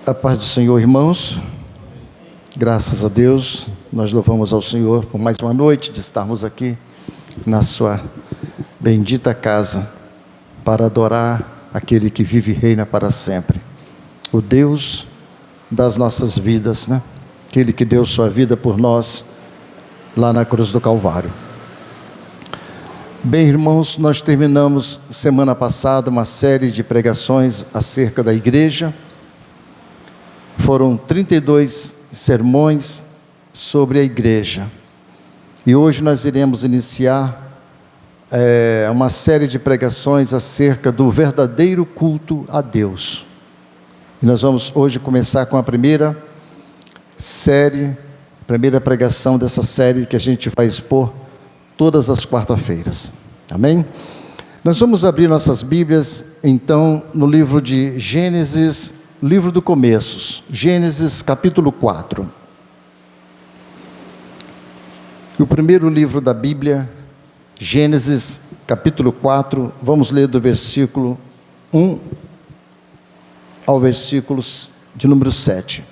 A paz do Senhor, irmãos. Graças a Deus, nós louvamos ao Senhor por mais uma noite de estarmos aqui na sua bendita casa para adorar aquele que vive e reina para sempre, o Deus das nossas vidas, né? Aquele que deu sua vida por nós lá na cruz do Calvário. Bem, irmãos, nós terminamos semana passada uma série de pregações acerca da igreja. Foram 32 sermões sobre a igreja. E hoje nós iremos iniciar uma série de pregações acerca do verdadeiro culto a Deus. E nós vamos hoje começar com a primeira pregação dessa série que a gente vai expor todas as quarta-feiras. Amém? Nós vamos abrir nossas Bíblias, então, no livro de Gênesis, livro do Começos, Gênesis capítulo 4. O primeiro livro da Bíblia, Gênesis capítulo 4, vamos ler do versículo 1 ao versículo de número 7.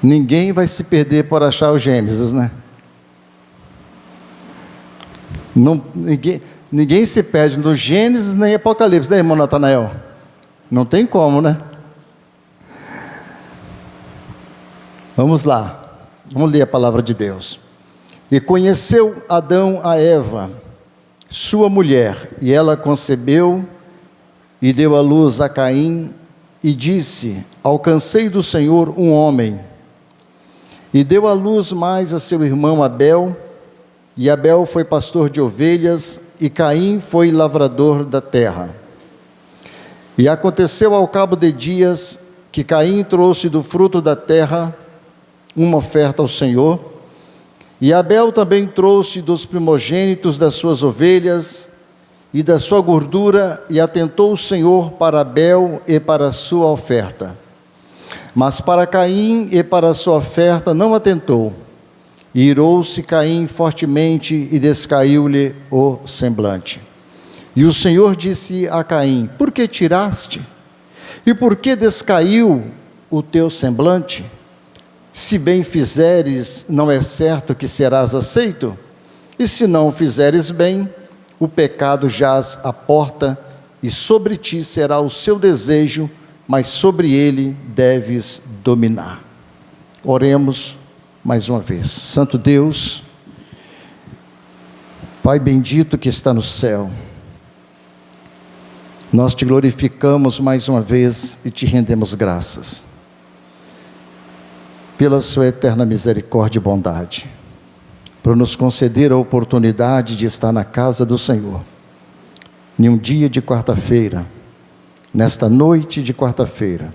Ninguém vai se perder por achar o Gênesis, né? Ninguém se perde no Gênesis nem Apocalipse, né, irmão Natanael? Não tem como, né? Vamos lá, vamos ler a palavra de Deus. E conheceu Adão a Eva, sua mulher, e ela concebeu e deu à luz a Caim, e disse: alcancei do Senhor um homem. E deu à luz mais a seu irmão Abel, e Abel foi pastor de ovelhas, e Caim foi lavrador da terra. E aconteceu ao cabo de dias, que Caim trouxe do fruto da terra uma oferta ao Senhor, e Abel também trouxe dos primogênitos das suas ovelhas, e da sua gordura, e atentou o Senhor para Abel e para a sua oferta. Mas para Caim e para a sua oferta não atentou. E irou-se Caim fortemente e descaiu-lhe o semblante. E o Senhor disse a Caim: por que tiraste? E por que descaiu o teu semblante? Se bem fizeres, não é certo que serás aceito? E se não fizeres bem, o pecado jaz à porta, e sobre ti será o seu desejo, mas sobre ele deves dominar. Oremos mais uma vez. Santo Deus, Pai bendito que está no céu, nós te glorificamos mais uma vez e te rendemos graças pela sua eterna misericórdia e bondade, por nos conceder a oportunidade de estar na casa do Senhor, em um dia de quarta-feira, nesta noite de quarta-feira,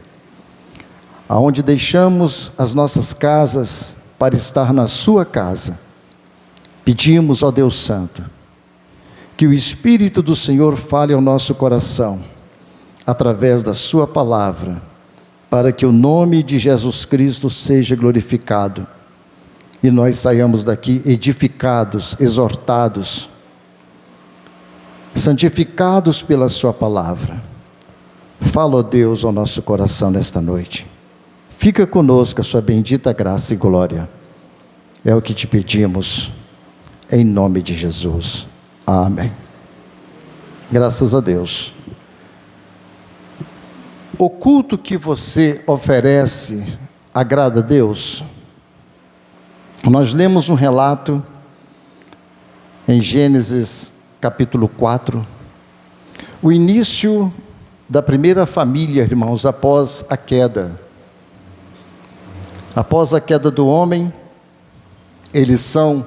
aonde deixamos as nossas casas para estar na sua casa. Pedimos ao Deus Santo, que o Espírito do Senhor fale ao nosso coração, através da sua palavra, para que o nome de Jesus Cristo seja glorificado, e nós saiamos daqui edificados, exortados, santificados pela sua palavra. Fala, ó Deus, ao nosso coração nesta noite. Fica conosco a sua bendita graça e glória. É o que te pedimos, em nome de Jesus. Amém. Graças a Deus. O culto que você oferece agrada a Deus? Nós lemos um relato em Gênesis capítulo 4, o início da primeira família, irmãos, após a queda. Após a queda do homem, eles são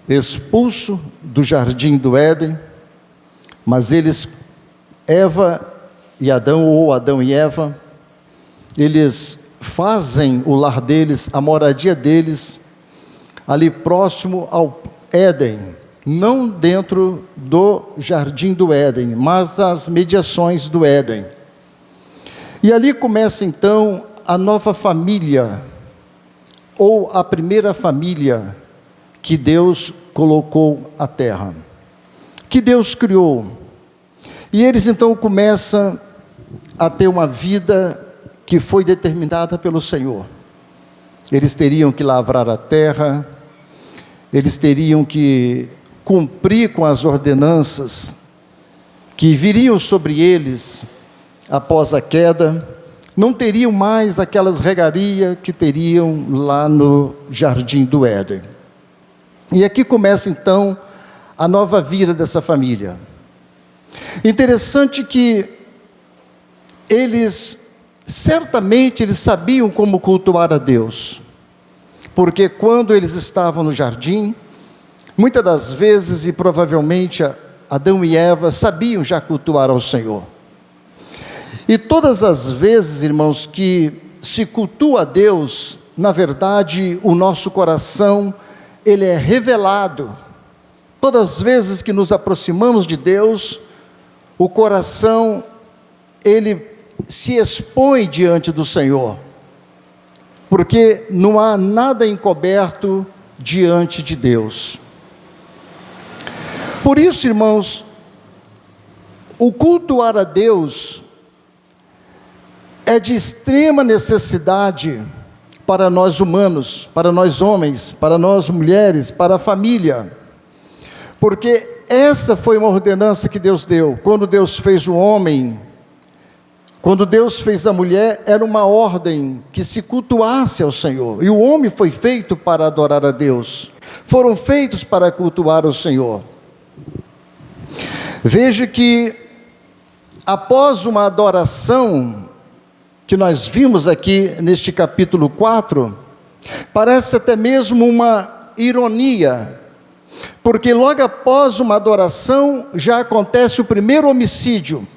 expulsos do jardim do Éden, mas Eva e Adão, ou Adão e Eva, eles fazem o lar deles, a moradia deles, ali próximo ao Éden, não dentro do jardim do Éden, mas às mediações do Éden. E ali começa então a nova família, ou a primeira família que Deus colocou à terra, que Deus criou. E eles então começam a ter uma vida que foi determinada pelo Senhor. Eles teriam que lavrar a terra, eles teriam que cumprir com as ordenanças que viriam sobre eles após a queda. Não teriam mais aquelas regarias que teriam lá no Jardim do Éden. E aqui começa então a nova vida dessa família. Interessante que certamente eles sabiam como cultuar a Deus, porque quando eles estavam no jardim, muitas das vezes e provavelmente Adão e Eva sabiam já cultuar ao Senhor. E todas as vezes, irmãos, que se cultua a Deus, na verdade, o nosso coração, ele é revelado. Todas as vezes que nos aproximamos de Deus, o coração, ele se expõe diante do Senhor, porque não há nada encoberto diante de Deus. Por isso, irmãos, o cultuar a Deus é de extrema necessidade para nós humanos, para nós homens, para nós mulheres, para a família, porque essa foi uma ordenança que Deus deu. Quando Deus fez o homem, quando Deus fez a mulher, era uma ordem que se cultuasse ao Senhor, e o homem foi feito para adorar a Deus, foram feitos para cultuar o Senhor. Veja que após uma adoração que nós vimos aqui neste capítulo 4, parece até mesmo uma ironia, porque logo após uma adoração já acontece o primeiro homicídio.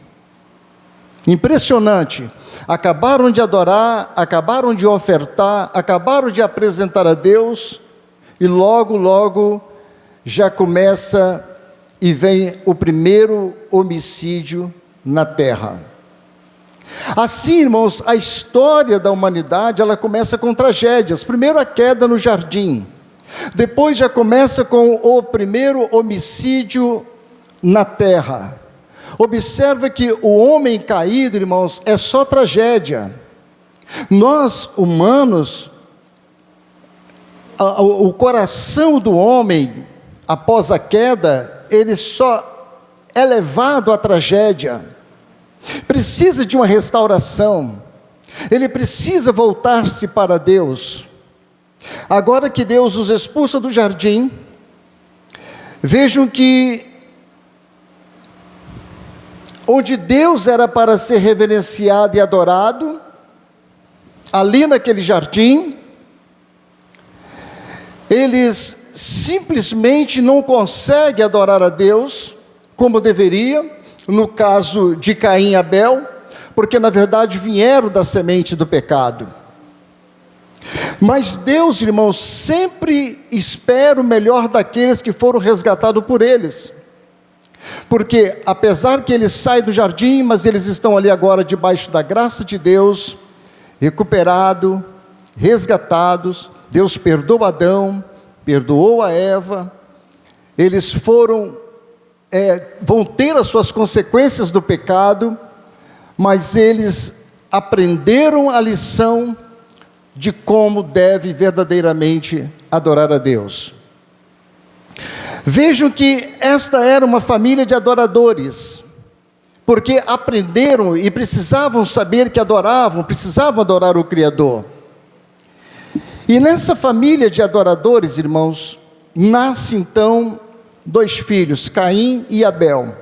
Impressionante. Acabaram de adorar, acabaram de ofertar, acabaram de apresentar a Deus, e logo já começa e vem o primeiro homicídio na terra. Assim, irmãos, a história da humanidade, ela começa com tragédias. Primeiro a queda no jardim, depois já começa com o primeiro homicídio na terra. Observa que o homem caído, irmãos, é só tragédia. Nós, humanos, o coração do homem, após a queda, ele só é levado à tragédia. Precisa de uma restauração, ele precisa voltar-se para Deus. Agora que Deus os expulsa do jardim, vejam que onde Deus era para ser reverenciado e adorado, ali naquele jardim, eles simplesmente não conseguem adorar a Deus como deveria. No caso de Caim e Abel, porque na verdade vieram da semente do pecado. Mas Deus, irmãos, sempre espera o melhor daqueles que foram resgatados por eles. Porque apesar que eles saem do jardim, mas eles estão ali agora debaixo da graça de Deus, recuperados, resgatados. Deus perdoou Adão, perdoou a Eva, eles vão ter as suas consequências do pecado, mas eles aprenderam a lição de como deve verdadeiramente adorar a Deus. Vejam que esta era uma família de adoradores, porque aprenderam e precisavam saber que adoravam, precisavam adorar o Criador. E nessa família de adoradores, irmãos, nasce então 2 filhos, Caim e Abel.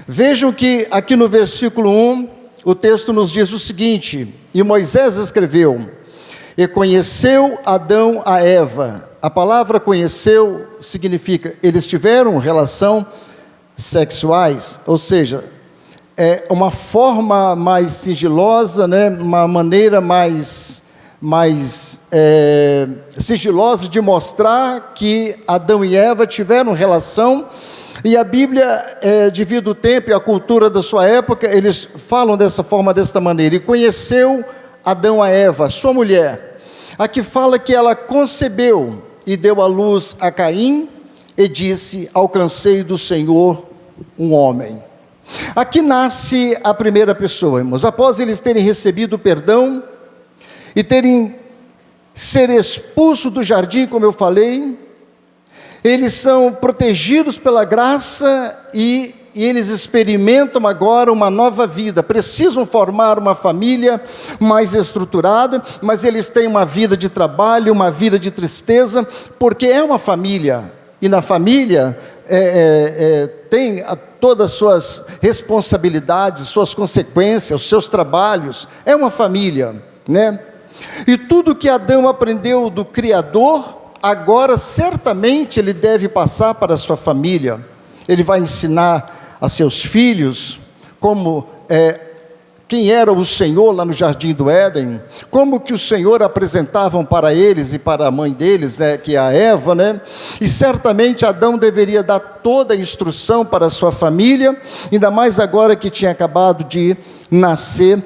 Vejam que aqui no versículo 1, o texto nos diz o seguinte: e Moisés escreveu, e conheceu Adão a Eva. A palavra conheceu significa, eles tiveram relação sexuais, ou seja, é uma forma mais sigilosa, né? Uma maneira mais sigilosa de mostrar que Adão e Eva tiveram relação. E a Bíblia, devido ao tempo e à cultura da sua época, eles falam dessa forma, desta maneira: e conheceu Adão a Eva, sua mulher. Aqui fala que ela concebeu e deu à luz a Caim, e disse: alcancei do Senhor um homem. Aqui nasce a primeira pessoa, irmãos. Após eles terem recebido o perdão e terem ser expulso do jardim, como eu falei, eles são protegidos pela graça e eles experimentam agora uma nova vida. Precisam formar uma família mais estruturada, mas eles têm uma vida de trabalho, uma vida de tristeza, porque é uma família, e na família tem todas as suas responsabilidades, suas consequências, os seus trabalhos. É uma família, né? E tudo que Adão aprendeu do Criador, agora certamente ele deve passar para a sua família. Ele vai ensinar a seus filhos como quem era o Senhor lá no Jardim do Éden, como que o Senhor apresentavam para eles e para a mãe deles, que é a Eva, né? E certamente Adão deveria dar toda a instrução para a sua família, ainda mais agora que tinha acabado de nascer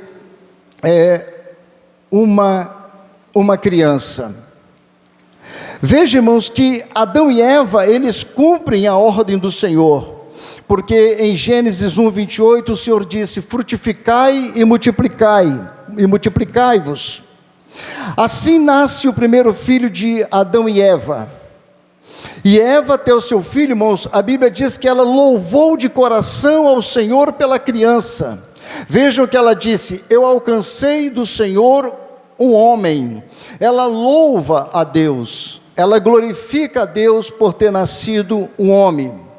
uma criança. Veja, irmãos, que Adão e Eva, eles cumprem a ordem do Senhor, porque em Gênesis 1:28 o Senhor disse: frutificai e multiplicai-vos. Assim nasce o primeiro filho de Adão e Eva. E Eva, até o seu filho, irmãos, a Bíblia diz que ela louvou de coração ao Senhor pela criança. Vejam que ela disse: eu alcancei do Senhor um homem. Ela louva a Deus, ela glorifica a Deus por ter nascido um homem.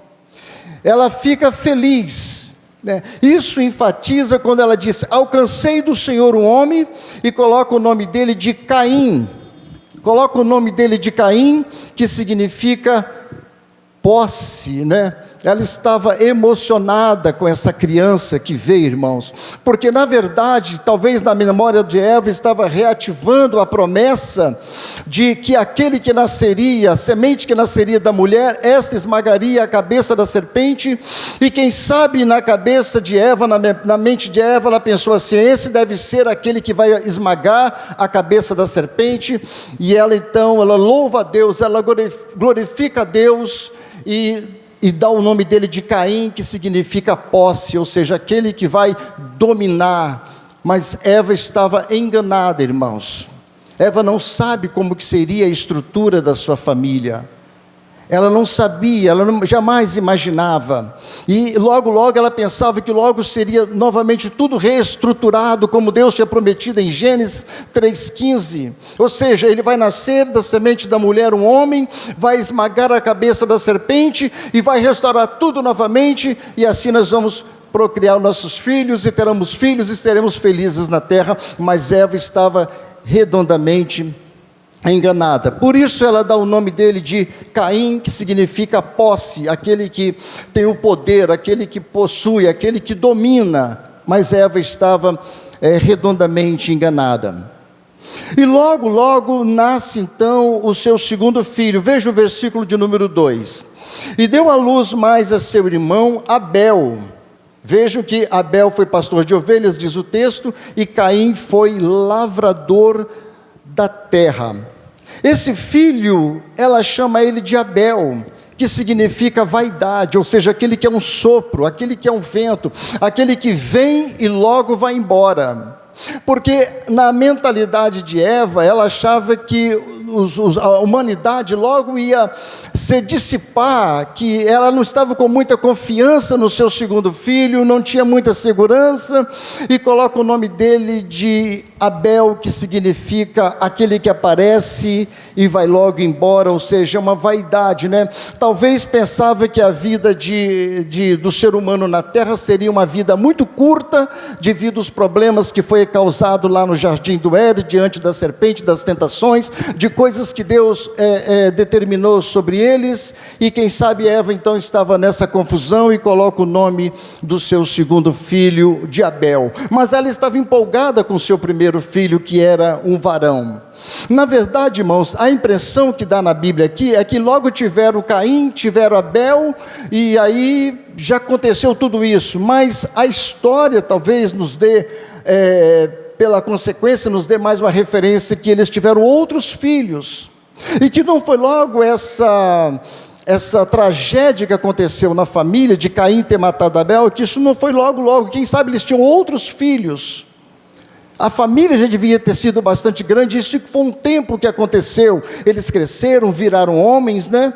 Ela fica feliz, né? Isso enfatiza quando ela diz: alcancei do Senhor um homem, e coloca o nome dele de Caim. Coloca o nome dele de Caim, que significa posse, né? Ela estava emocionada com essa criança que veio, irmãos, porque na verdade, talvez na memória de Eva, estava reativando a promessa de que aquele que nasceria, a semente que nasceria da mulher, esta esmagaria a cabeça da serpente. E quem sabe na cabeça de Eva, na mente de Eva, ela pensou assim: esse deve ser aquele que vai esmagar a cabeça da serpente. E ela então, ela louva a Deus, ela glorifica a Deus e dá o nome dele de Caim, que significa posse, ou seja, aquele que vai dominar. Mas Eva estava enganada, irmãos. Eva não sabe como que seria a estrutura da sua família. Ela não sabia, jamais imaginava. E logo ela pensava que logo seria novamente tudo reestruturado, como Deus tinha prometido em Gênesis 3,15. Ou seja, ele vai nascer da semente da mulher um homem, vai esmagar a cabeça da serpente e vai restaurar tudo novamente, e assim nós vamos procriar nossos filhos, e teremos filhos e seremos felizes na terra. Mas Eva estava redondamente enganada. Por isso ela dá o nome dele de Caim, que significa posse, aquele que tem o poder, aquele que possui, aquele que domina. Mas Eva estava redondamente enganada. E logo nasce então o seu segundo filho. Veja o versículo de número 2. E deu à luz mais a seu irmão Abel. Vejam que Abel foi pastor de ovelhas, diz o texto, e Caim foi lavrador da terra. Esse filho, ela chama ele de Abel, que significa vaidade, ou seja, aquele que é um sopro, aquele que é um vento, aquele que vem e logo vai embora. Porque na mentalidade de Eva, ela achava que a humanidade logo ia se dissipar, que ela não estava com muita confiança no seu segundo filho, não tinha muita segurança, e coloca o nome dele de Abel, que significa aquele que aparece e vai logo embora, ou seja, uma vaidade, né? Talvez pensava que a vida do ser humano na terra seria uma vida muito curta, devido aos problemas que foi causado lá no Jardim do Éden, diante da serpente, das tentações, de coisas que Deus determinou sobre eles. E quem sabe Eva então estava nessa confusão e coloca o nome do seu segundo filho de Abel. Mas ela estava empolgada com o seu primeiro filho, que era um varão. Na verdade, irmãos, a impressão que dá na Bíblia aqui é que logo tiveram Caim, tiveram Abel, e aí já aconteceu tudo isso. Mas a história talvez nos dê, pela consequência, nos dê mais uma referência que eles tiveram outros filhos, e que não foi logo essa tragédia que aconteceu na família de Caim ter matado Abel, que isso não foi logo, quem sabe eles tinham outros filhos. A família já devia ter sido bastante grande, isso foi um tempo que aconteceu, eles cresceram, viraram homens, né?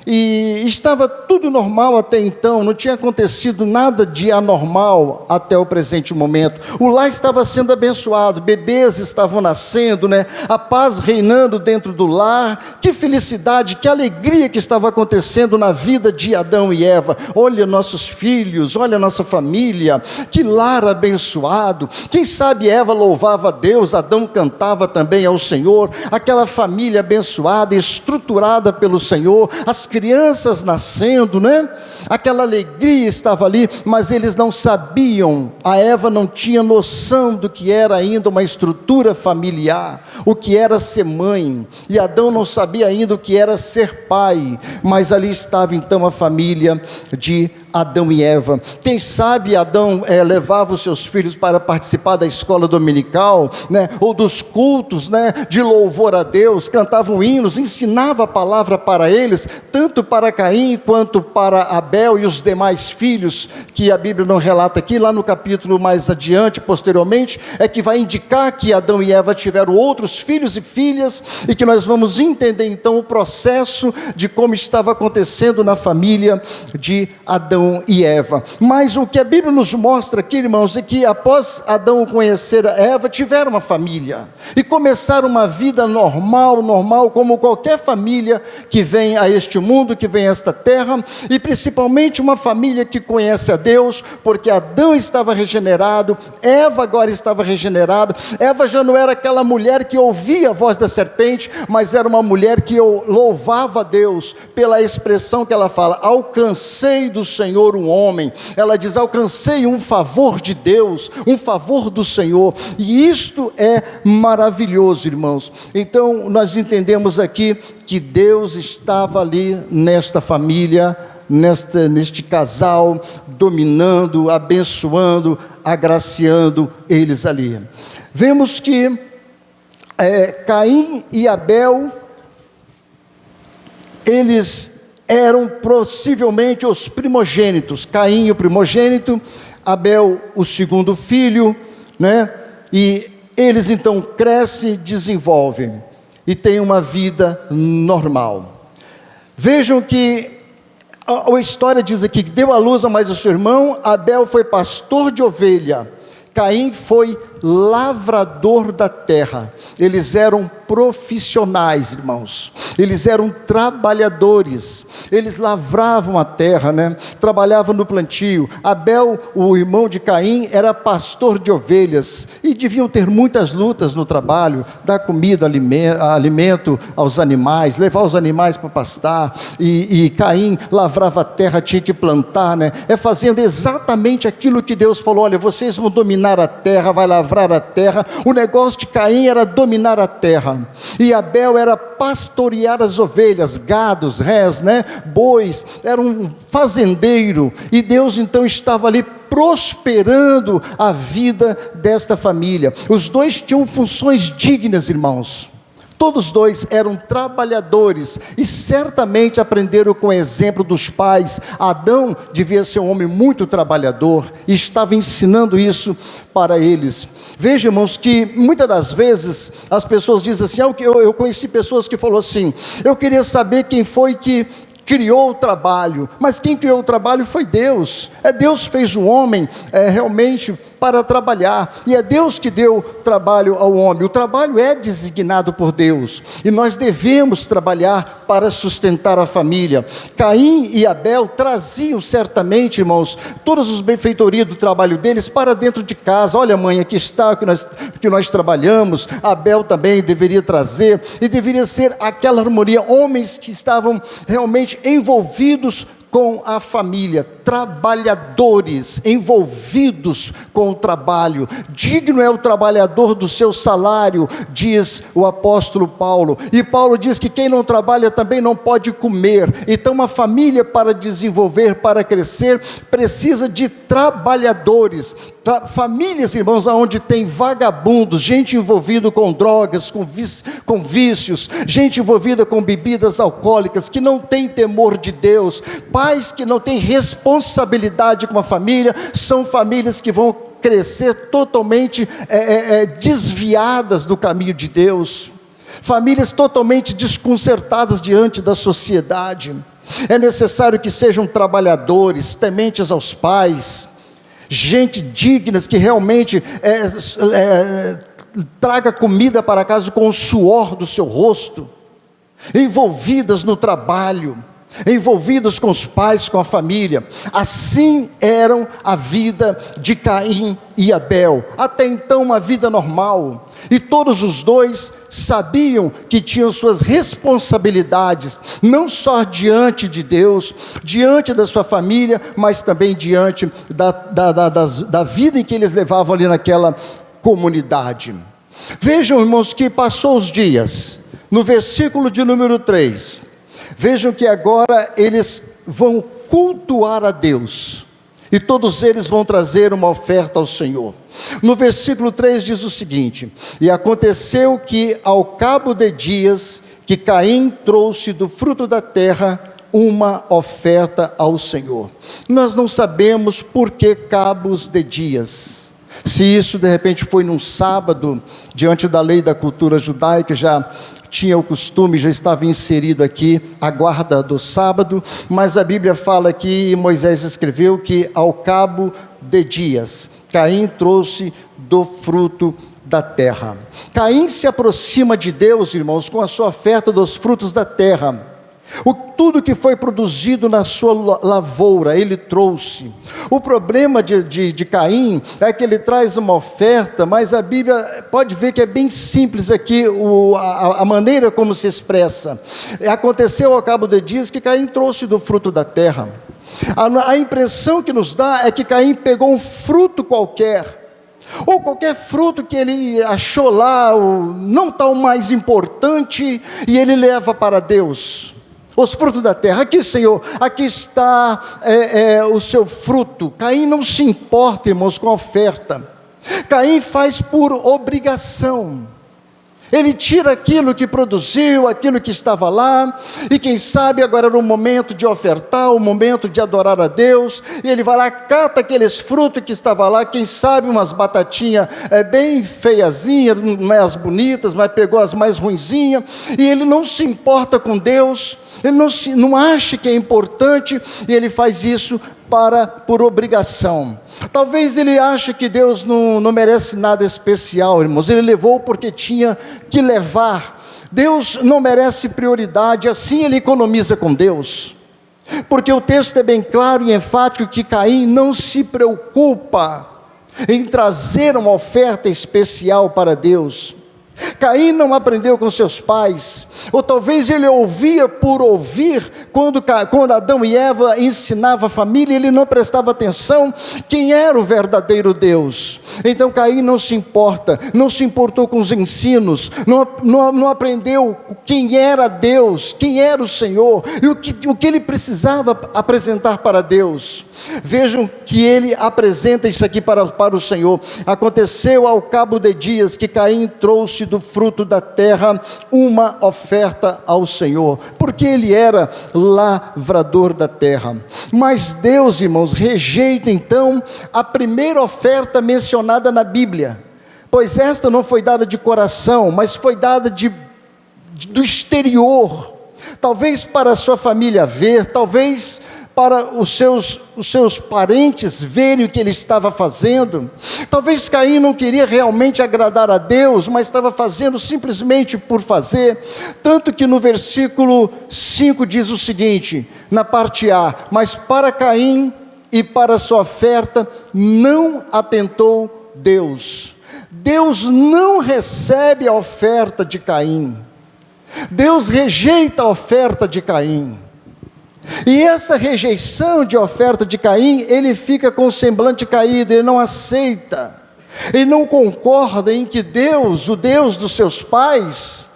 E estava tudo normal até então, não tinha acontecido nada de anormal até o presente momento. O lar estava sendo abençoado, bebês estavam nascendo, né? A paz reinando dentro do lar. Que felicidade, que alegria que estava acontecendo na vida de Adão e Eva. Olha nossos filhos, olha nossa família, que lar abençoado. Quem sabe Eva louvava a Deus, Adão cantava também ao Senhor. Aquela família abençoada, estruturada pelo Senhor, as crianças nascendo, né? Aquela alegria estava ali, mas eles não sabiam, a Eva não tinha noção do que era ainda uma estrutura familiar, o que era ser mãe, e Adão não sabia ainda o que era ser pai, mas ali estava então a família de Adão e Eva. Quem sabe Adão levava os seus filhos para participar da escola dominical, né, ou dos cultos, né, de louvor a Deus, cantavam hinos, ensinava a palavra para eles, tanto para Caim quanto para Abel e os demais filhos, que a Bíblia não relata aqui, lá no capítulo mais adiante, posteriormente, é que vai indicar que Adão e Eva tiveram outros filhos e filhas, e que nós vamos entender então o processo de como estava acontecendo na família de Adão e Eva. Mas o que a Bíblia nos mostra aqui, irmãos, é que após Adão conhecer a Eva, tiveram uma família, e começaram uma vida normal, como qualquer família que vem a este mundo, que vem a esta terra, e principalmente uma família que conhece a Deus, porque Adão estava regenerado, Eva agora estava regenerada. Eva já não era aquela mulher que ouvia a voz da serpente, mas era uma mulher que louvava a Deus, pela expressão que ela fala: alcancei do Senhor um homem. Ela diz: alcancei um favor de Deus, um favor do Senhor, e isto é maravilhoso, irmãos. Então nós entendemos aqui que Deus estava ali nesta família, neste casal, dominando, abençoando, agraciando eles ali. Vemos que Caim e Abel, eles eram possivelmente os primogênitos. Caim o primogênito, Abel o segundo filho, né? E eles então crescem, desenvolvem e têm uma vida normal. Vejam que a história diz aqui que deu à luz a mais o seu irmão. Abel foi pastor de ovelha, Caim foi lavrador da terra. Eles eram profissionais, irmãos, eles eram trabalhadores, eles lavravam a terra, né? Trabalhavam no plantio. Abel, o irmão de Caim, era pastor de ovelhas, e deviam ter muitas lutas no trabalho, dar comida, alimento aos animais, levar os animais para pastar, e Caim lavrava a terra, tinha que plantar, né? Fazendo exatamente aquilo que Deus falou: olha, vocês vão dominar a terra, vai lavrar a terra. O negócio de Caim era dominar a terra, e Abel era pastorear as ovelhas, gados, rés, né? Bois. Era um fazendeiro, e Deus então estava ali prosperando a vida desta família. Os dois tinham funções dignas, irmãos. Todos dois eram trabalhadores, e certamente aprenderam com o exemplo dos pais. Adão devia ser um homem muito trabalhador, e estava ensinando isso para eles. Veja, irmãos, que muitas das vezes as pessoas dizem assim: eu conheci pessoas que falaram assim: eu queria saber quem foi que criou o trabalho. Mas quem criou o trabalho foi Deus. Deus fez o homem realmente para trabalhar, e é Deus que deu trabalho ao homem. O trabalho é designado por Deus, e nós devemos trabalhar para sustentar a família. Caim e Abel traziam certamente, irmãos, todas as benfeitorias do trabalho deles para dentro de casa. Olha, mãe, aqui está o que nós trabalhamos. Abel também deveria trazer, e deveria ser aquela harmonia, homens que estavam realmente envolvidos com a família, trabalhadores envolvidos com o trabalho. Digno é o trabalhador do seu salário, diz o apóstolo Paulo. E Paulo diz que quem não trabalha também não pode comer. Então uma família, para desenvolver, para crescer, precisa de trabalhadores. famílias, irmãos, onde tem vagabundos, gente envolvida com drogas, com vícios, gente envolvida com bebidas alcoólicas, que não tem temor de Deus, pais que não têm responsabilidade com a família, são famílias que vão crescer totalmente desviadas do caminho de Deus, famílias totalmente desconcertadas diante da sociedade. É necessário que sejam trabalhadores, tementes aos pais, gente dignas que realmente traga comida para casa com o suor do seu rosto, envolvidas no trabalho, envolvidas com os pais, com a família. Assim eram a vida de Caim e Abel, até então uma vida normal, e todos os dois sabiam que tinham suas responsabilidades, não só diante de Deus, diante da sua família, mas também diante da vida em que eles levavam ali naquela comunidade. Vejam, irmãos, que passou os dias, no versículo de número 3, vejam que agora eles vão cultuar a Deus, e todos eles vão trazer uma oferta ao Senhor. No versículo 3 diz o seguinte: e aconteceu que ao cabo de dias, que Caim trouxe do fruto da terra uma oferta ao Senhor. Nós não sabemos por que cabos de dias, se isso de repente foi num sábado, diante da lei da cultura judaica, já tinha o costume, já estava inserido aqui a guarda do sábado, mas a Bíblia fala que Moisés escreveu que ao cabo de dias, Caim trouxe do fruto da terra. Caim se aproxima de Deus, irmãos, com a sua oferta dos frutos da terra. Tudo que foi produzido na sua lavoura, ele trouxe. O problema de Caim é que ele traz uma oferta, mas a Bíblia pode ver que é bem simples aqui, a maneira como se expressa. Aconteceu ao cabo de dias que Caim trouxe do fruto da terra. A impressão que nos dá é que Caim pegou um fruto qualquer, ou qualquer fruto que ele achou lá, não tão mais importante, e ele leva para Deus. Os frutos da terra, aqui Senhor, aqui está o seu fruto. Caim não se importa, irmãos, com a oferta. Caim faz por obrigação. Ele tira aquilo que produziu, aquilo que estava lá, e quem sabe agora era o momento de ofertar, o momento de adorar a Deus, e ele vai lá, cata aqueles frutos que estavam lá, quem sabe umas batatinhas bem feiazinhas, não é as bonitas, mas pegou as mais ruinzinhas, e ele não se importa com Deus, ele não acha que é importante, e ele faz isso por obrigação. Talvez ele ache que Deus não merece nada especial, irmãos, ele levou porque tinha que levar. Deus não merece prioridade, assim ele economiza com Deus, porque o texto é bem claro e enfático que Caim não se preocupa em trazer uma oferta especial para Deus. Caim não aprendeu com seus pais, ou talvez ele ouvia por ouvir, quando Adão e Eva ensinavam a família, ele não prestava atenção quem era o verdadeiro Deus. Então Caim não se importou com os ensinos, não aprendeu quem era Deus, quem era o Senhor, e o que ele precisava apresentar para Deus. Vejam que ele apresenta isso aqui para o Senhor. Aconteceu ao cabo de dias que Caim trouxe do fruto da terra uma oferta ao Senhor, porque ele era lavrador da terra. Mas Deus, irmãos, rejeita então a primeira oferta mencionada na Bíblia, pois esta não foi dada de coração, mas foi dada do exterior, talvez para a sua família ver, talvez para os seus parentes verem o que ele estava fazendo. Talvez Caim não queria realmente agradar a Deus, mas estava fazendo simplesmente por fazer, tanto que no versículo 5 diz o seguinte, na parte A: mas para Caim e para sua oferta não atentou Deus. Deus não recebe a oferta de Caim, Deus rejeita a oferta de Caim. E essa rejeição de oferta de Caim, ele fica com o semblante caído, ele não aceita, ele não concorda em que Deus, o Deus dos seus pais,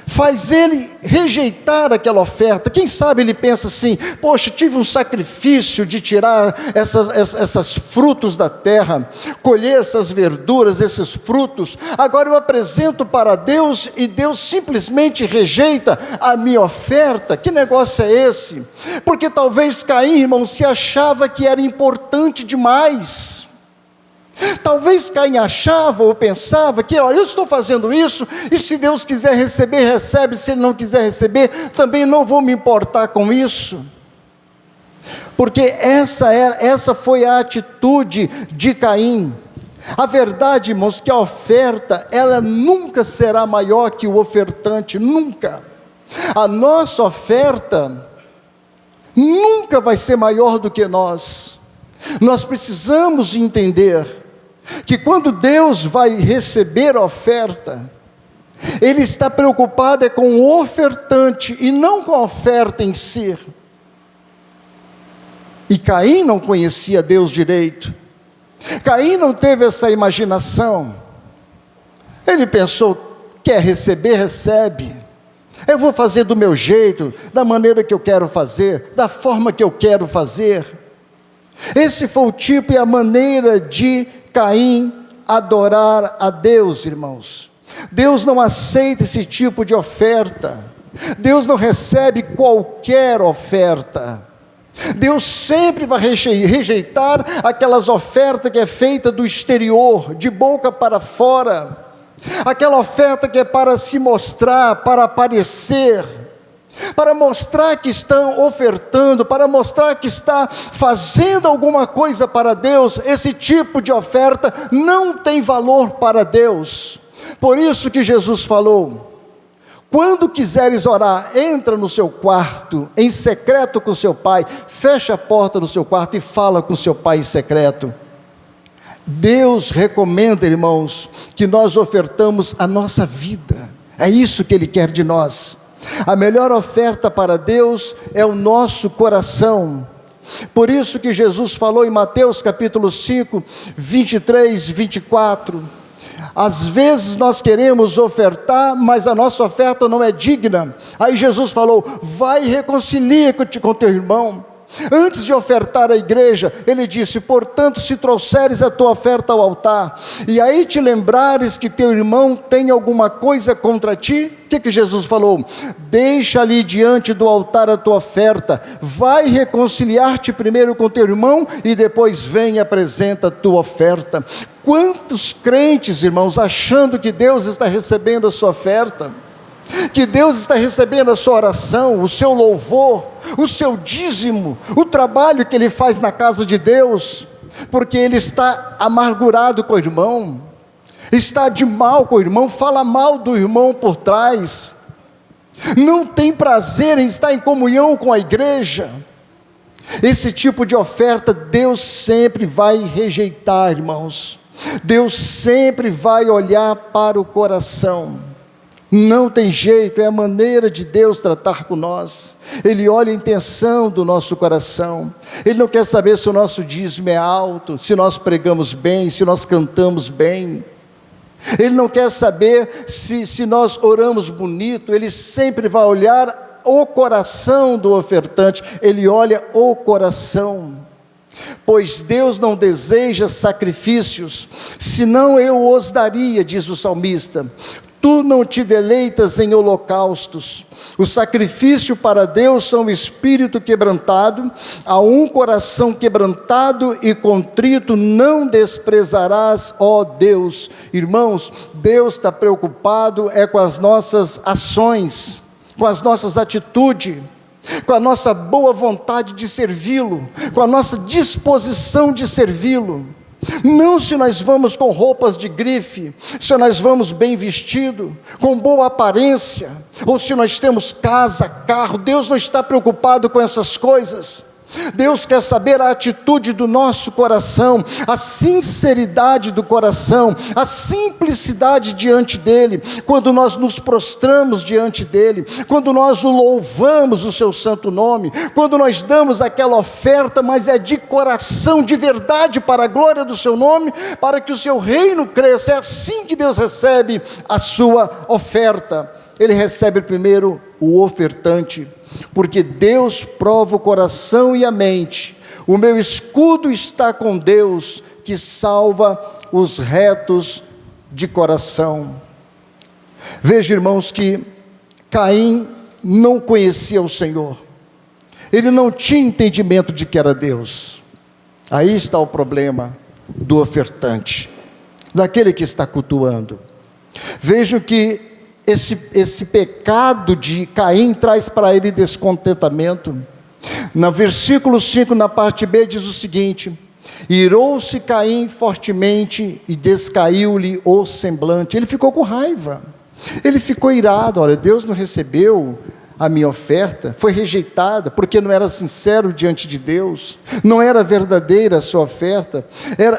faz ele rejeitar aquela oferta. Quem sabe ele pensa assim: poxa, tive um sacrifício de tirar essas frutos da terra, colher essas verduras, esses frutos, agora eu apresento para Deus e Deus simplesmente rejeita a minha oferta. Que negócio é esse? Porque talvez Caim, irmão, se achava que era importante demais. Talvez Caim achava ou pensava que, olha, eu estou fazendo isso, e se Deus quiser receber, recebe, se Ele não quiser receber, também não vou me importar com isso. Porque essa foi a atitude de Caim. A verdade, irmãos, que a oferta, ela nunca será maior que o ofertante, nunca. A nossa oferta nunca vai ser maior do que nós. Nós precisamos entender que quando Deus vai receber a oferta, Ele está preocupado com o ofertante e não com a oferta em si. E Caim não conhecia Deus direito. Caim não teve essa imaginação. Ele pensou: quer receber, recebe. Eu vou fazer do meu jeito, da maneira que eu quero fazer, da forma que eu quero fazer. Esse foi o tipo e a maneira de Caim adorar a Deus, irmãos. Deus não aceita esse tipo de oferta. Deus não recebe qualquer oferta. Deus sempre vai rejeitar aquelas ofertas que é feita do exterior, de boca para fora. Aquela oferta que é para se mostrar, para aparecer, para mostrar que estão ofertando, para mostrar que está fazendo alguma coisa para Deus. Esse tipo de oferta não tem valor para Deus. Por isso que Jesus falou: quando quiseres orar, entra no seu quarto, em secreto com seu pai, fecha a porta do seu quarto e fala com seu pai em secreto. Deus recomenda, irmãos, que nós ofertamos a nossa vida. É isso que Ele quer de nós. A melhor oferta para Deus é o nosso coração. Por isso que Jesus falou em Mateus capítulo 5, 23, 24. Às vezes nós queremos ofertar, mas a nossa oferta não é digna. Aí Jesus falou: vai e reconcilia-te com teu irmão. Antes de ofertar à igreja, Ele disse: portanto, se trouxeres a tua oferta ao altar, e aí te lembrares que teu irmão tem alguma coisa contra ti, o que Jesus falou? Deixa ali diante do altar a tua oferta, vai reconciliar-te primeiro com teu irmão, e depois vem e apresenta a tua oferta. Quantos crentes, irmãos, achando que Deus está recebendo a sua oferta, que Deus está recebendo a sua oração, o seu louvor, o seu dízimo, o trabalho que ele faz na casa de Deus, porque ele está amargurado com o irmão, está de mal com o irmão, fala mal do irmão por trás, não tem prazer em estar em comunhão com a igreja. Esse tipo de oferta Deus sempre vai rejeitar, irmãos. Deus sempre vai olhar para o coração. Não tem jeito, é a maneira de Deus tratar com nós. Ele olha a intenção do nosso coração. Ele não quer saber se o nosso dízimo é alto, se nós pregamos bem, se nós cantamos bem. Ele não quer saber se nós oramos bonito. Ele sempre vai olhar o coração do ofertante. Ele olha o coração. Pois Deus não deseja sacrifícios, senão eu os daria, diz o salmista. Tu não te deleitas em holocaustos. O sacrifício para Deus são o espírito quebrantado, a um coração quebrantado e contrito não desprezarás, ó Deus. Irmãos, Deus está preocupado com as nossas ações, com as nossas atitudes, com a nossa boa vontade de servi-lo, com a nossa disposição de servi-lo. Não se nós vamos com roupas de grife, se nós vamos bem vestido, com boa aparência, ou se nós temos casa, carro. Deus não está preocupado com essas coisas. Deus quer saber a atitude do nosso coração, a sinceridade do coração, a simplicidade diante dEle, quando nós nos prostramos diante dEle, quando nós o louvamos o seu santo nome, quando nós damos aquela oferta, mas é de coração, de verdade, para a glória do seu nome, para que o seu reino cresça. É assim que Deus recebe a sua oferta. ele recebe primeiro o ofertante, porque Deus prova o coração e a mente. O meu escudo está com Deus, que salva os retos de coração. Veja, irmãos, que Caim não conhecia o Senhor. Ele não tinha entendimento de que era Deus. Aí está o problema do ofertante, daquele que está cultuando. Vejam que esse pecado de Caim traz para ele descontentamento. No versículo 5, na parte B, diz o seguinte: irou-se Caim fortemente e descaiu-lhe o semblante. Ele ficou com raiva, ele ficou irado. Olha, Deus não recebeu a minha oferta, foi rejeitada, porque não era sincero diante de Deus, não era verdadeira a sua oferta,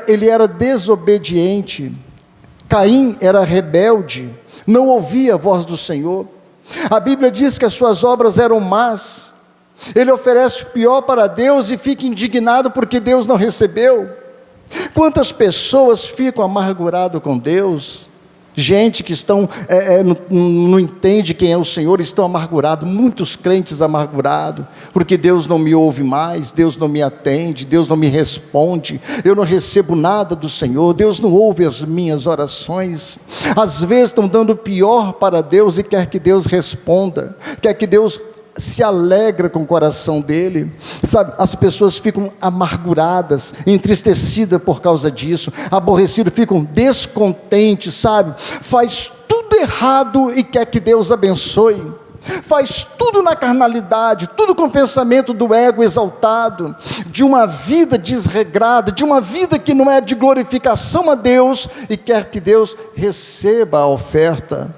ele era desobediente. Caim era rebelde, não ouvia a voz do Senhor. A Bíblia diz que as suas obras eram más. Ele oferece o pior para Deus e fica indignado porque Deus não recebeu. Quantas pessoas ficam amarguradas com Deus? Gente que não entende quem é o Senhor, estão amargurados. Muitos crentes amargurados, porque Deus não me ouve mais, Deus não me atende, Deus não me responde, eu não recebo nada do Senhor, Deus não ouve as minhas orações. Às vezes estão dando o pior para Deus e quer que Deus responda, quer que Deus se alegra com o coração dele, sabe? As pessoas ficam amarguradas, entristecidas por causa disso, aborrecidas, ficam descontentes, sabe? Faz tudo errado e quer que Deus abençoe, faz tudo na carnalidade, tudo com o pensamento do ego exaltado, de uma vida desregrada, de uma vida que não é de glorificação a Deus, e quer que Deus receba a oferta.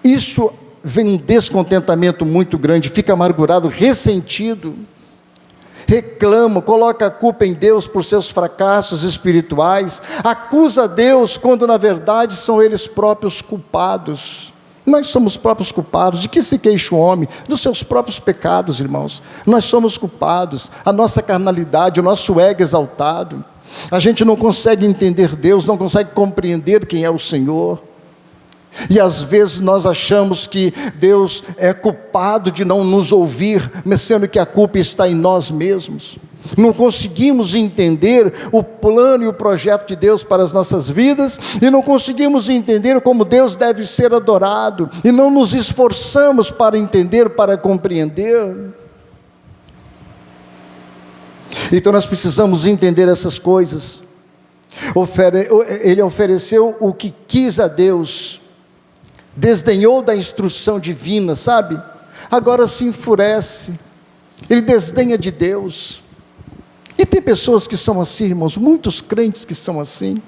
Isso vem um descontentamento muito grande, fica amargurado, ressentido, reclama, coloca a culpa em Deus por seus fracassos espirituais, acusa Deus quando na verdade são eles próprios culpados. Nós somos próprios culpados. De que se queixa o homem? Dos seus próprios pecados, irmãos. Nós somos culpados, a nossa carnalidade, o nosso ego exaltado. A gente não consegue entender Deus, não consegue compreender quem é o Senhor. E às vezes nós achamos que Deus é culpado de não nos ouvir, mas sendo que a culpa está em nós mesmos. Não conseguimos entender o plano e o projeto de Deus para as nossas vidas, e não conseguimos entender como Deus deve ser adorado, e não nos esforçamos para entender, para compreender. Então nós precisamos entender essas coisas. Ele ofereceu o que quis a Deus, desdenhou da instrução divina, sabe? Agora se enfurece, ele desdenha de Deus. E tem pessoas que são assim, irmãos, muitos crentes que são assim.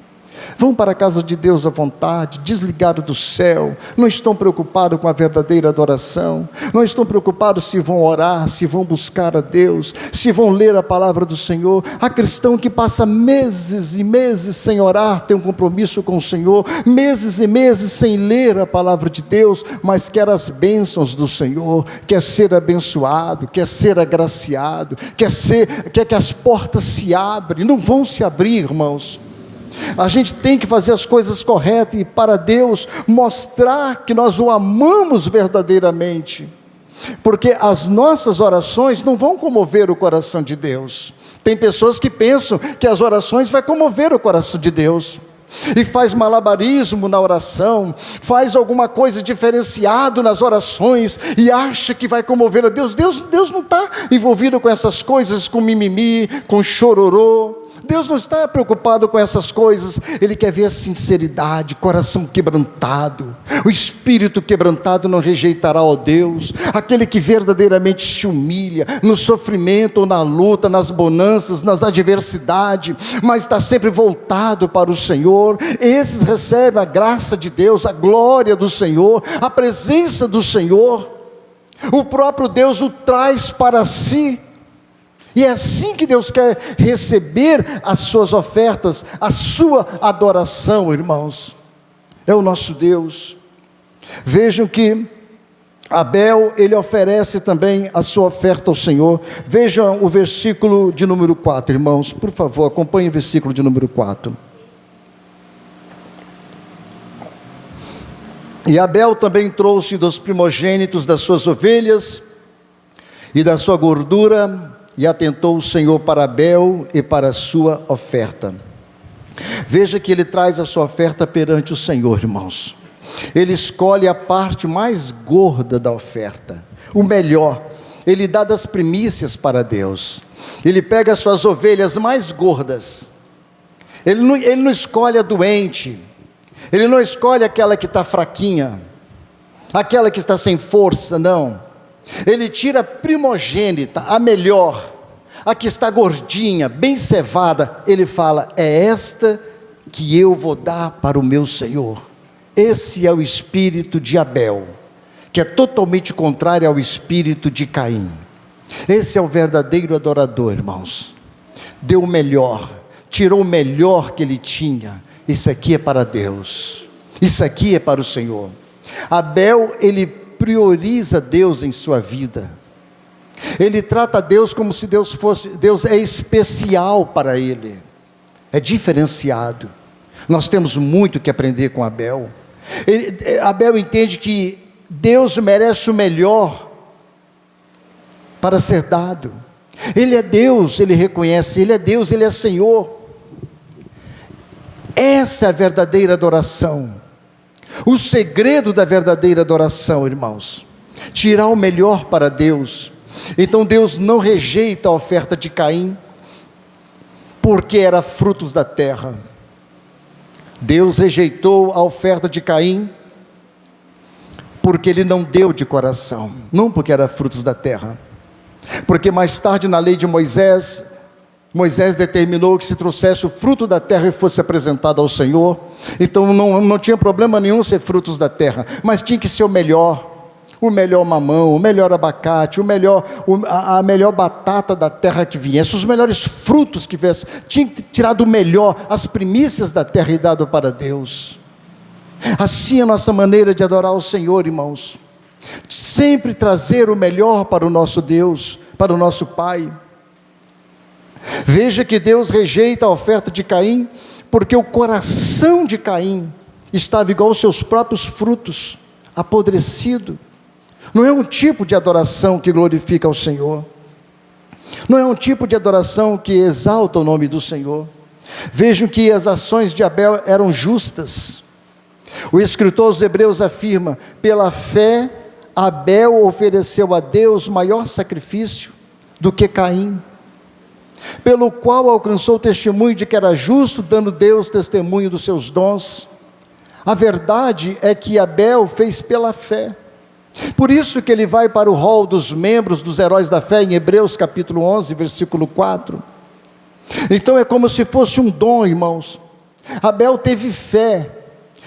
Vão para a casa de Deus à vontade, desligados do céu, não estão preocupados com a verdadeira adoração, não estão preocupados se vão orar, se vão buscar a Deus, se vão ler a palavra do Senhor. Há cristão que passa meses e meses sem orar, tem um compromisso com o Senhor, meses e meses sem ler a palavra de Deus, mas quer as bênçãos do Senhor, quer ser abençoado, quer ser agraciado, quer que as portas se abrem. Não vão se abrir, irmãos. A gente tem que fazer as coisas corretas e para Deus mostrar que nós o amamos verdadeiramente, porque as nossas orações não vão comover o coração de Deus. Tem pessoas que pensam que as orações vão comover o coração de Deus, e faz malabarismo na oração, faz alguma coisa diferenciado nas orações, e acha que vai comover a Deus. Deus não está envolvido com essas coisas, com mimimi, com chororô. Deus não está preocupado com essas coisas. Ele quer ver a sinceridade, coração quebrantado. O espírito quebrantado não rejeitará, ó Deus. Aquele que verdadeiramente se humilha no sofrimento ou na luta, nas bonanças, nas adversidades, mas está sempre voltado para o Senhor. Esses recebem a graça de Deus, a glória do Senhor, a presença do Senhor. O próprio Deus o traz para si. E é assim que Deus quer receber as suas ofertas, a sua adoração, irmãos. É o nosso Deus. Vejam que Abel, ele oferece também a sua oferta ao Senhor. Vejam o versículo de número 4, irmãos. Por favor, acompanhem o versículo de número 4. E Abel também trouxe dos primogênitos das suas ovelhas e da sua gordura, e atentou o Senhor para Abel e para a sua oferta. Veja que ele traz a sua oferta perante o Senhor, irmãos. Ele escolhe a parte mais gorda da oferta, o melhor. Ele dá das primícias para Deus. Ele pega as suas ovelhas mais gordas. Ele não escolhe a doente. Ele não escolhe aquela que está fraquinha, aquela que está sem força, não. Ele tira a primogênita, a melhor, a que está gordinha, bem cevada. Ele fala: é esta que eu vou dar para o meu Senhor. Esse é o espírito de Abel, que é totalmente contrário ao espírito de Caim. Esse é o verdadeiro adorador, irmãos. Deu o melhor, tirou o melhor que ele tinha. Isso aqui é para Deus, isso aqui é para o Senhor. Abel, ele prioriza Deus em sua vida. Ele trata Deus como se Deus é especial para ele, é diferenciado. Nós temos muito que aprender com Abel. Abel entende que Deus merece o melhor para ser dado. Ele é Deus, ele reconhece, ele é Deus, ele é Senhor. Essa é a verdadeira adoração. O segredo da verdadeira adoração, irmãos, tirar o melhor para Deus. Então Deus não rejeita a oferta de Caim, porque era frutos da terra. Deus rejeitou a oferta de Caim, porque ele não deu de coração, não porque era frutos da terra. Porque mais tarde na lei de Moisés determinou que se trouxesse o fruto da terra e fosse apresentado ao Senhor. Então não tinha problema nenhum ser frutos da terra, mas tinha que ser o melhor mamão, o melhor abacate, a melhor batata da terra que viesse, os melhores frutos que viesse. Tinha que tirar do melhor, as primícias da terra, e dado para Deus. Assim é a nossa maneira de adorar o Senhor, irmãos. Sempre trazer o melhor para o nosso Deus, para o nosso Pai. Veja que Deus rejeita a oferta de Caim, porque o coração de Caim estava igual aos seus próprios frutos, apodrecido. Não é um tipo de adoração que glorifica ao Senhor, não é um tipo de adoração que exalta o nome do Senhor. Vejam que as ações de Abel eram justas. O escritor aos Hebreus afirma: pela fé Abel ofereceu a Deus maior sacrifício do que Caim, pelo qual alcançou o testemunho de que era justo, dando Deus testemunho dos seus dons. A verdade é que Abel fez pela fé. Por isso que ele vai para o rol dos membros dos heróis da fé, em Hebreus capítulo 11, versículo 4. Então é como se fosse um dom, irmãos. Abel teve fé.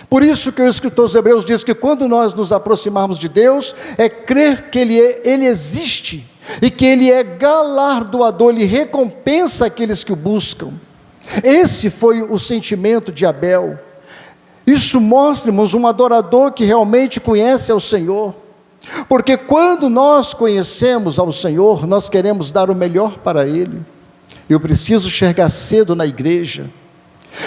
Por isso que o escritor aos Hebreus diz que quando nós nos aproximarmos de Deus, é crer que Ele existe, e que Ele é galardoador, Ele recompensa aqueles que o buscam. Esse foi o sentimento de Abel. Isso mostra, irmãos, um adorador que realmente conhece ao Senhor. Porque quando nós conhecemos ao Senhor, nós queremos dar o melhor para Ele. Eu preciso chegar cedo na igreja,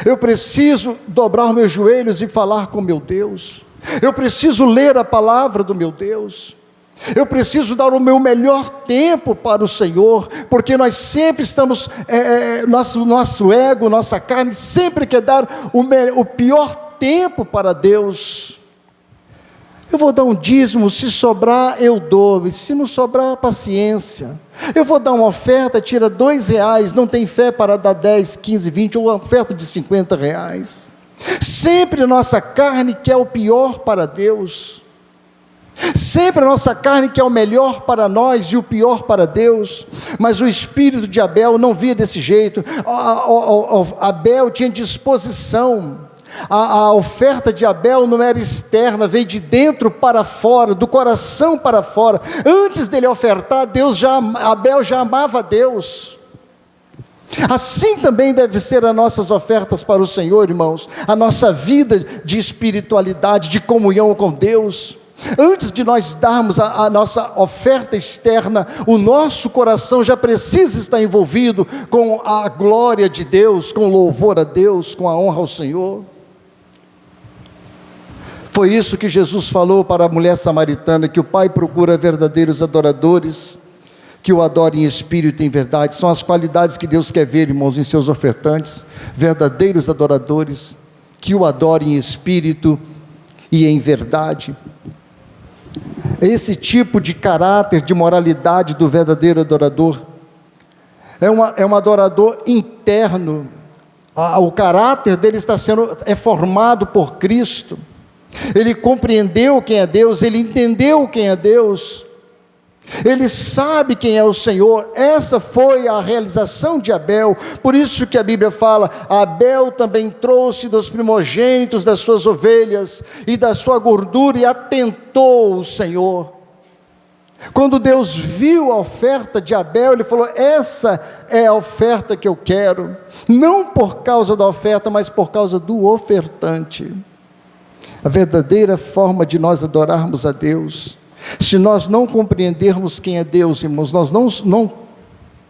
eu preciso dobrar os meus joelhos e falar com meu Deus, eu preciso ler a palavra do meu Deus, eu preciso dar o meu melhor tempo para o Senhor, porque nós sempre estamos, nosso ego, nossa carne sempre quer dar o pior tempo para Deus. Eu vou dar um dízimo, se sobrar eu dou, e se não sobrar, paciência. Eu vou dar uma oferta, tira R$2, não tem fé para dar 10, 15, 20, ou uma oferta de R$50. Sempre a nossa carne quer o pior para Deus. Sempre a nossa carne quer o melhor para nós e o pior para Deus. Mas o espírito de Abel não via desse jeito. Abel tinha disposição. A oferta de Abel não era externa, veio de dentro para fora, do coração para fora. Antes dele ofertar, Abel já amava a Deus. Assim também deve ser as nossas ofertas para o Senhor, irmãos. A nossa vida de espiritualidade, de comunhão com Deus. Antes de nós darmos a nossa oferta externa, o nosso coração já precisa estar envolvido com a glória de Deus, com o louvor a Deus, com a honra ao Senhor. Foi isso que Jesus falou para a mulher samaritana, que o Pai procura verdadeiros adoradores, que o adorem em espírito e em verdade. São as qualidades que Deus quer ver, irmãos, em seus ofertantes, verdadeiros adoradores, que o adorem em espírito e em verdade. Esse tipo de caráter, de moralidade do verdadeiro adorador, é um adorador interno. O caráter dele é formado por Cristo. Ele compreendeu quem é Deus, ele entendeu quem é Deus, ele sabe quem é o Senhor. Essa foi a realização de Abel. Por isso que a Bíblia fala: Abel também trouxe dos primogênitos das suas ovelhas e da sua gordura, e atentou o Senhor. Quando Deus viu a oferta de Abel, ele falou: essa é a oferta que eu quero, não por causa da oferta, mas por causa do ofertante. A verdadeira forma de nós adorarmos a Deus, se nós não compreendermos quem é Deus, irmãos, nós não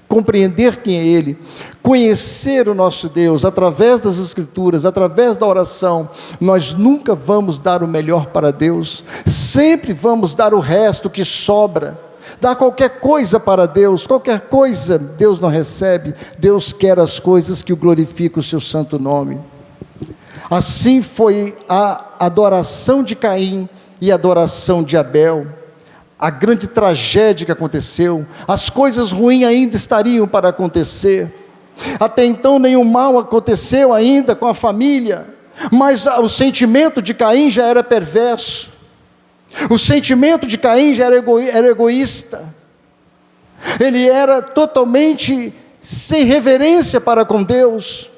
compreender quem é Ele, conhecer o nosso Deus, através das Escrituras, através da oração, nós nunca vamos dar o melhor para Deus, sempre vamos dar o resto que sobra, dar qualquer coisa para Deus, qualquer coisa Deus não recebe. Deus quer as coisas que o glorificam o seu santo nome. Assim foi a adoração de Caim e a adoração de Abel. A grande tragédia que aconteceu, as coisas ruins ainda estariam para acontecer. Até então nenhum mal aconteceu ainda com a família, mas o sentimento de Caim já era perverso. O sentimento de Caim já era egoísta. Ele era totalmente sem reverência para com Deus.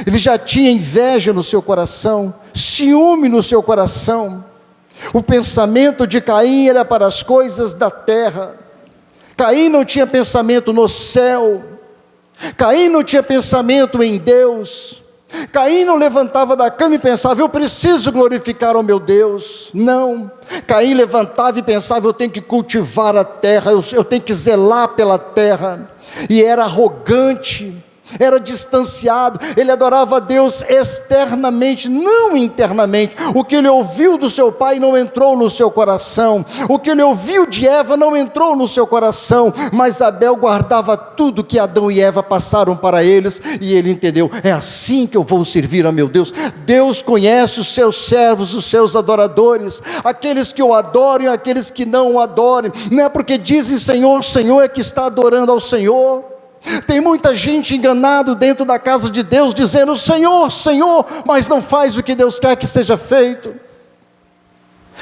Ele já tinha inveja no seu coração, ciúme no seu coração. O pensamento de Caim era para as coisas da terra. Caim não tinha pensamento no céu. Caim não tinha pensamento em Deus. Caim não levantava da cama e pensava: eu preciso glorificar ao meu Deus. Não. Caim levantava e pensava: eu tenho que cultivar a terra, eu tenho que zelar pela terra. E era arrogante, era distanciado. Ele adorava a Deus externamente, não internamente. O que ele ouviu do seu pai não entrou no seu coração, o que ele ouviu de Eva não entrou no seu coração, mas Abel guardava tudo que Adão e Eva passaram para eles, e ele entendeu: é assim que eu vou servir a meu Deus. Deus conhece os seus servos, os seus adoradores, aqueles que o adoram e aqueles que não o adorem. Não é porque dizem Senhor, Senhor, é que está adorando ao Senhor. Tem muita gente enganado dentro da casa de Deus, dizendo Senhor, Senhor, mas não faz o que Deus quer que seja feito.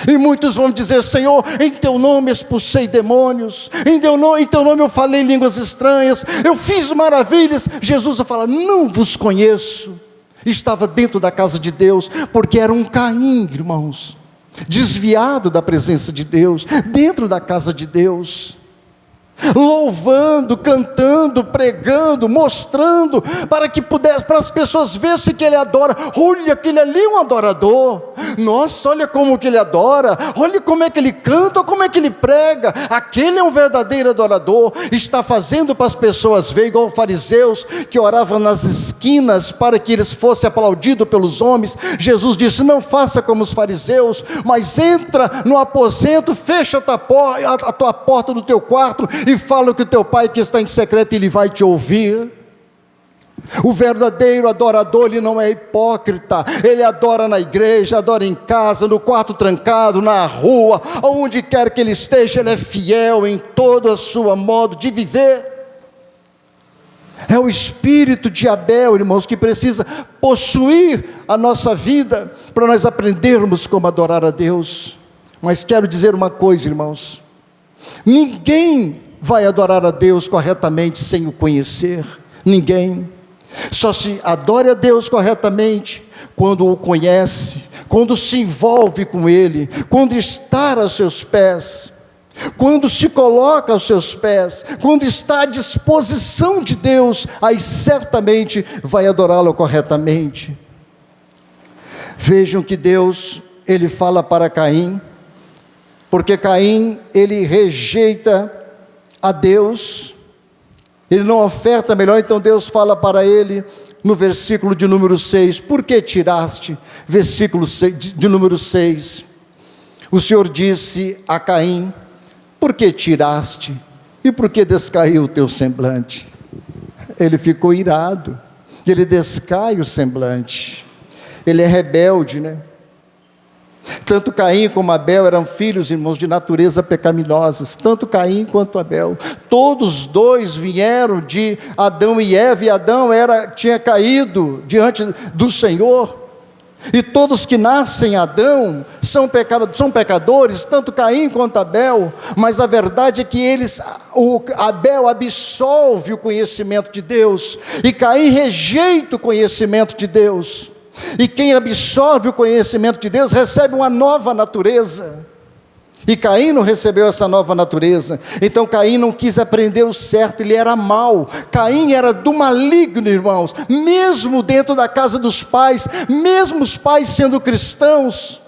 E muitos vão dizer: Senhor, em teu nome expulsei demônios, em teu nome eu falei línguas estranhas, eu fiz maravilhas. Jesus fala: não vos conheço. Estava dentro da casa de Deus, porque era um Caim, irmãos, desviado da presença de Deus, dentro da casa de Deus, louvando, cantando, pregando, mostrando, para as pessoas vissem que ele adora. Olha, aquele ali é um adorador. Nossa, olha como que ele adora, olha como é que ele canta, como é que ele prega. Aquele é um verdadeiro adorador. Está fazendo para as pessoas ver, igual fariseus que oravam nas esquinas para que eles fossem aplaudidos pelos homens. Jesus disse: não faça como os fariseus, mas entra no aposento, fecha a tua porta do teu quarto e fala que o teu pai que está em secreto, ele vai te ouvir. O verdadeiro adorador, ele não é hipócrita. Ele adora na igreja, adora em casa, no quarto trancado, na rua, onde quer que ele esteja, ele é fiel em todo o seu modo de viver. É o espírito de Abel, irmãos, que precisa possuir a nossa vida, para nós aprendermos como adorar a Deus. Mas quero dizer uma coisa, irmãos: ninguém vai adorar a Deus corretamente sem o conhecer. Ninguém. Só se adore a Deus corretamente quando o conhece, quando se envolve com Ele, quando está aos seus pés, quando se coloca aos seus pés, quando está à disposição de Deus, aí certamente vai adorá-lo corretamente. Vejam que Deus, Ele fala para Caim, porque Caim, ele rejeita a Deus, ele não oferta melhor, então Deus fala para ele: no versículo de número 6, por que tiraste? Versículo de número 6, o Senhor disse a Caim, por que tiraste? E por que descaiu o teu semblante? Ele ficou irado, ele descai o semblante, ele é rebelde, né? Tanto Caim como Abel eram filhos, irmãos, de natureza pecaminosas, tanto Caim quanto Abel, todos dois vieram de Adão e Eva, e Adão tinha caído diante do Senhor, e todos que nascem Adão são pecadores, tanto Caim quanto Abel, mas a verdade é que Abel absolve o conhecimento de Deus, e Caim rejeita o conhecimento de Deus. E quem absorve o conhecimento de Deus recebe uma nova natureza, e Caim não recebeu essa nova natureza. Então Caim não quis aprender o certo, ele era mau. Caim era do maligno, irmãos, mesmo dentro da casa dos pais, mesmo os pais sendo cristãos.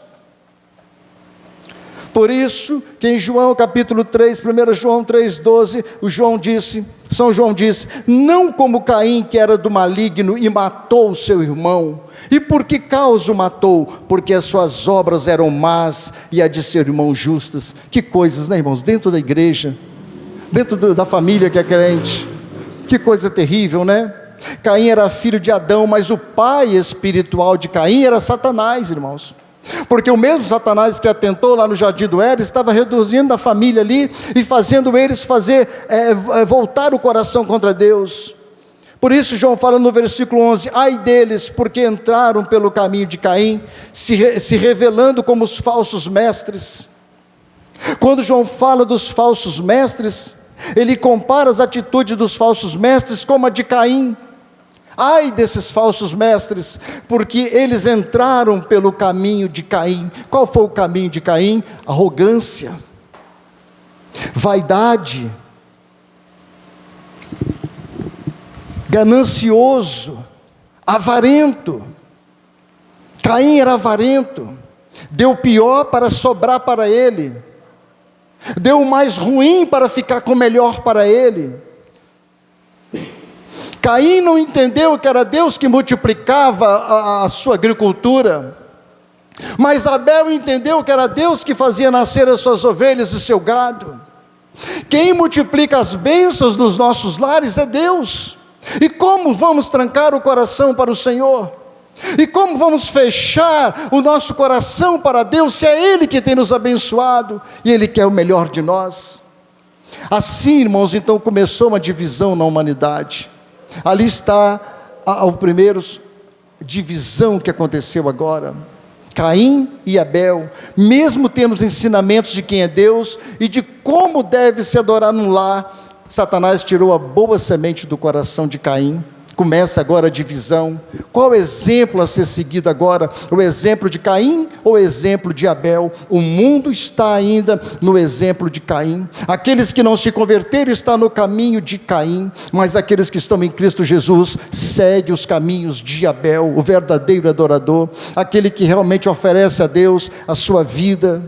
Por isso que em João capítulo 3, 1 João 3,12, São João disse, não como Caim, que era do maligno e matou o seu irmão. E por que causa o matou? Porque as suas obras eram más e a de seu irmão justas. Que coisas, né, irmãos? Dentro da igreja, dentro da família que é crente, que coisa terrível, né? Caim era filho de Adão, mas o pai espiritual de Caim era Satanás, irmãos. Porque o mesmo Satanás que atentou lá no Jardim do Éden, estava reduzindo a família ali, e fazendo eles voltar o coração contra Deus. Por isso João fala no versículo 11, ai deles, porque entraram pelo caminho de Caim, se revelando como os falsos mestres. Quando João fala dos falsos mestres, ele compara as atitudes dos falsos mestres como a de Caim. Ai desses falsos mestres, porque eles entraram pelo caminho de Caim. Qual foi o caminho de Caim? Arrogância, vaidade, ganancioso, avarento. Caim era avarento, deu o pior para sobrar para ele, deu o mais ruim para ficar com o melhor para ele. Caim não entendeu que era Deus que multiplicava a sua agricultura, mas Abel entendeu que era Deus que fazia nascer as suas ovelhas e seu gado. Quem multiplica as bênçãos nos nossos lares é Deus. E como vamos trancar o coração para o Senhor? E como vamos fechar o nosso coração para Deus, se é Ele que tem nos abençoado, e Ele quer o melhor de nós? Assim, irmãos, então começou uma divisão na humanidade. Ali está a primeira divisão que aconteceu agora. Caim e Abel, mesmo tendo os ensinamentos de quem é Deus e de como deve se adorar num lar, Satanás tirou a boa semente do coração de Caim. Começa agora a divisão. Qual o exemplo a ser seguido agora? O exemplo de Caim ou o exemplo de Abel? O mundo está ainda no exemplo de Caim. Aqueles que não se converteram estão no caminho de Caim, mas aqueles que estão em Cristo Jesus seguem os caminhos de Abel, o verdadeiro adorador, aquele que realmente oferece a Deus a sua vida,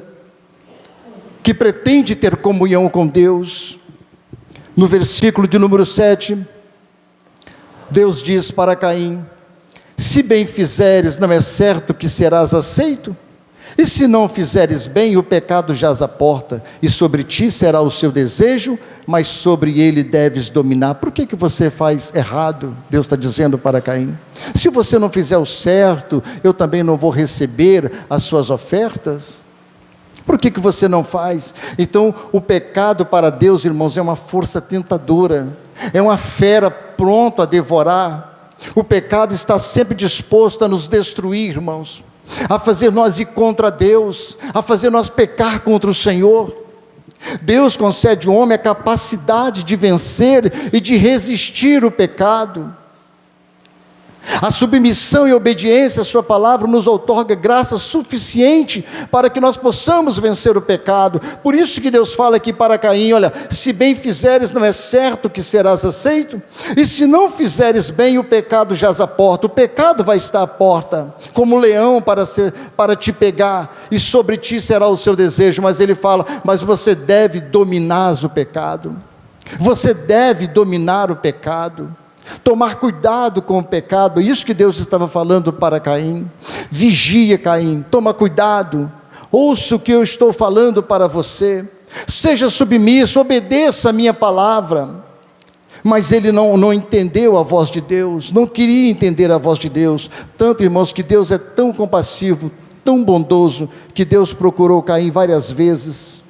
que pretende ter comunhão com Deus. No versículo de número 7, Deus diz para Caim, se bem fizeres, não é certo que serás aceito? E se não fizeres bem, o pecado jaz à porta, e sobre ti será o seu desejo, mas sobre ele deves dominar. Por que você faz errado? Deus está dizendo para Caim. Se você não fizer o certo, eu também não vou receber as suas ofertas. Por que você não faz? Então, o pecado para Deus, irmãos, é uma força tentadora, é uma fera pronto a devorar. O pecado está sempre disposto a nos destruir, irmãos, a fazer nós ir contra Deus, a fazer nós pecar contra o Senhor. Deus concede ao homem a capacidade de vencer e de resistir o pecado. A submissão e obediência à sua palavra nos outorga graça suficiente para que nós possamos vencer o pecado. Por isso que Deus fala aqui para Caim, olha, se bem fizeres, não é certo que serás aceito? E se não fizeres bem, o pecado jaz à porta. O pecado vai estar à porta, como um leão para te pegar, e sobre ti será o seu desejo. Mas ele fala, mas você deve dominar o pecado. Você deve dominar o pecado. Tomar cuidado com o pecado, é isso que Deus estava falando para Caim. Vigia, Caim, toma cuidado, ouça o que eu estou falando para você, seja submisso, obedeça a minha palavra. Mas ele não entendeu a voz de Deus, não queria entender a voz de Deus, tanto, irmãos, que Deus é tão compassivo, tão bondoso, que Deus procurou Caim várias vezes.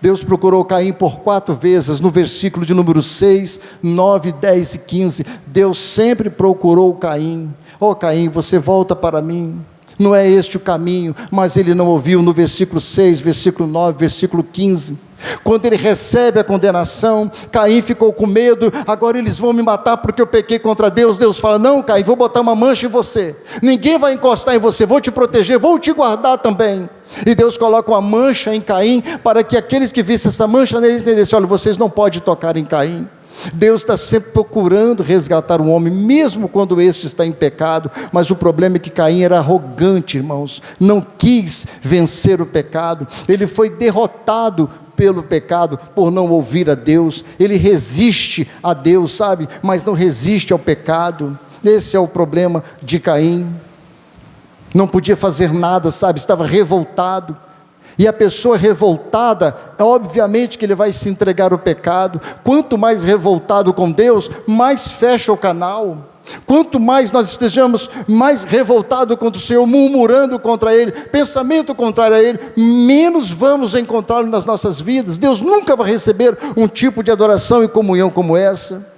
Deus procurou Caim por 4 vezes, no versículo de número 6, 9, 10 e 15, Deus sempre procurou Caim. Caim, você volta para mim, não é este o caminho, mas ele não ouviu. No versículo 6, versículo 9, versículo 15, quando ele recebe a condenação, Caim ficou com medo, agora eles vão me matar porque eu pequei contra Deus. Deus fala, não, Caim, vou botar uma mancha em você, ninguém vai encostar em você, vou te proteger, vou te guardar também. E Deus coloca uma mancha em Caim, para que aqueles que vissem essa mancha neles entendessem, olha, vocês não podem tocar em Caim. Deus está sempre procurando resgatar o homem, mesmo quando este está em pecado. Mas o problema é que Caim era arrogante, irmãos, não quis vencer o pecado, ele foi derrotado pelo pecado, por não ouvir a Deus. Ele resiste a Deus, sabe, mas não resiste ao pecado. Esse é o problema de Caim, não podia fazer nada, sabe, estava revoltado. E a pessoa revoltada, obviamente que ele vai se entregar ao pecado. Quanto mais revoltado com Deus, mais fecha o canal. Quanto mais nós estejamos mais revoltados contra o Senhor, murmurando contra Ele, pensamento contrário a Ele, menos vamos encontrá-lo nas nossas vidas. Deus nunca vai receber um tipo de adoração e comunhão como essa.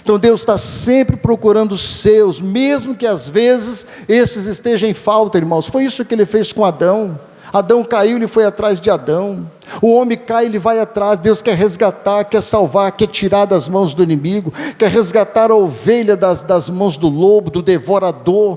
Então Deus está sempre procurando os seus, mesmo que às vezes estes estejam em falta, irmãos. Foi isso que Ele fez com Adão. Adão caiu, ele foi atrás de Adão. O homem cai, ele vai atrás. Deus quer resgatar, quer salvar, quer tirar das mãos do inimigo, quer resgatar a ovelha das mãos do lobo, do devorador.